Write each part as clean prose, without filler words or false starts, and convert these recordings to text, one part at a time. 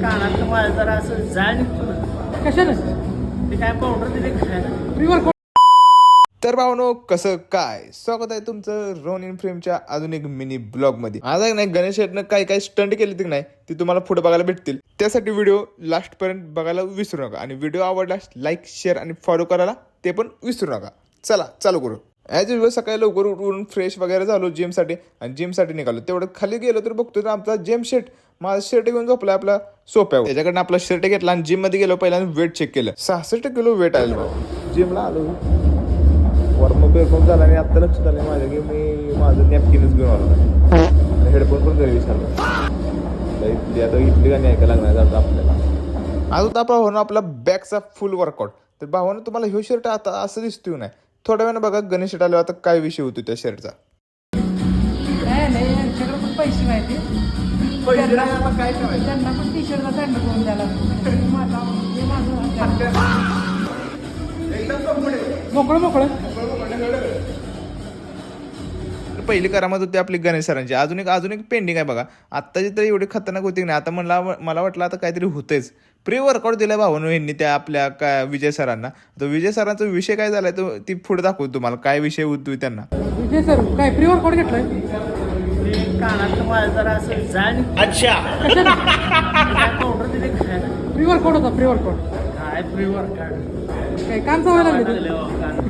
कानात माझ्या जरा असं जाळ निघतो ना. कशाला ते काय पावडर दिले खायला. प्रिवर तर भावनो कसं काय स्वागत आहे तुमचं रोन इन फ्रेमच्या अजून एक मिनी ब्लॉग मध्ये. आज आहे नाही गणेश शेटनं काय स्टंट केले की नाही ते तुम्हाला पुढे बघायला भेटतील. त्यासाठी व्हिडिओ लास्ट पर्यंत बघायला विसरू नका आणि व्हिडिओ आवडल्यास लाईक शेअर आणि फॉलो करायला ते पण विसरू नका. चला चालू करू. ॲज युजल सकाळी लवकर उठून फ्रेश वगैरे झालो जिमसाठी आणि जिमसाठी निघालो. तेवढं खाली गेलो तर बघतो तर आमचा जेम शर्ट माझा शर्ट घेऊन झोपला आपला सोप्यावर. त्याच्याकडनं आपला शर्ट घेतला आणि जिम मध्ये गेलो. पहिल्यांदा वेट चेक केलं. 66 किलो वेट आलं. जिमला आलो वॉर्मअप बिर्मअप झाला आणि आता लक्षात आलं माझ्या की मी माझं नॅपकिनच घेऊन आलो. हेडफोन पण घरी विचारलं. आता इथली गाणी ऐकायला लागणार जातं आपल्याला. आज होता भावानं आपला बॅकचा फुल वर्कआउट. तर भावानं तुम्हाला ह्यो शर्ट आता असं दिसतोय नाही. थोड्या वेळानं बघा गणेश शर्ट आल्यावर आता काय विषय होतो त्या शर्टचा. नाही यांच्याकडे पण पैसे माहिती काय ठेवायचं. त्यांना पण टी शर्टला सँड करून द्यायला मोकळं पहिली करामत होती आपली गणेश सरांची. अजून एक पेंडिंग आहे बघा. आत्ताची तर एवढी खतरनाक होती नाही. आता मला वाटलं आता काहीतरी होतेच. प्री वर्कआउट दिलाय भावानं यांनी त्या आपल्या काय विजय सरांना. तर विजय सरांचा विषय काय झालाय तो ती पुढे दाखवतो तुम्हाला काय विषय होतोय त्यांना. विजय सर काय प्री वर्कआउट घेतलंय ते कानात माझ्या जरा असं जाळ निघतो. कशाला काय पावडर दिले खायला. प्री वर्कआउट होता प्री वर्कआउट काय प्रिवर काढ काय कान सवय लागली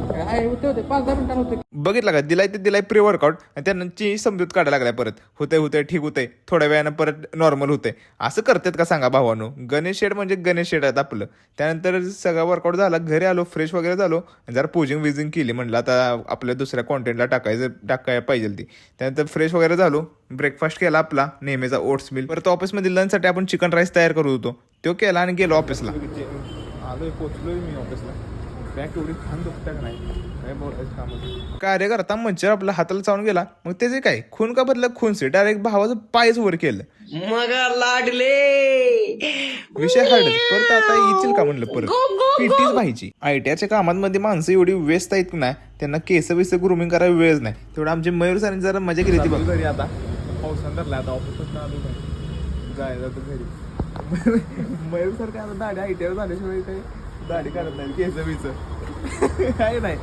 काय होते 5-10 मिनिटांना होते. बघितलं का दिलाय प्री वर्कआउट आणि त्यांची समजूत काढायला लागलाय परत. होते ठीक होते थोड्या वेळानं परत नॉर्मल होते. असं करतात का सांगा भावानो. गणेश शेड म्हणजे गणेश शेड आहेत आपलं. त्यानंतर सगळा वर्कआउट झाला घरी आलो फ्रेश वगैरे झालो जरा पोजिंग विजिंग केली. म्हणलं आता आपल्या दुसऱ्या कॉन्टेंटला टाकायला पाहिजे ती. त्यानंतर फ्रेश वगैरे झालो ब्रेकफास्ट केला आपला नेहमीचा ओट्स मिल. परत ऑफिसमध्ये लंचसाठी आपण चिकन राईस तयार करत होतो तो केला आणि गेलो ऑफिसला. आलोय पोचलोय मी ऑफिसला. बॅग एवढी खान दुखता का नाही काय बोलायचं काम. कार्य करता मंचर आपला हाताला चावून गेला. मग त्याचे काय खून का बदला खूनसे डायरेक्ट भावाचं पायच वर केलं. मग लाडले विषय हार्ड. परत आता येतील का म्हणलं परत पीटीच पाहिजे. आयटीआयच्या कामांमध्ये माणसं एवढी व्यस्त आहेत की नाही त्यांना केस ग्रुमिंग करायला वेळच नाही. तेवढं आमचे मयूर सरांनी जरा मजा केली ती बघ. घरी आता पावसानं धरला आता ऑफिसला आलो जायला तर घरी. मयूर सर काय आता दाढी आयटीआय झाल्याशिवाय काही दाढी करत नाही केस बीच काय नाही.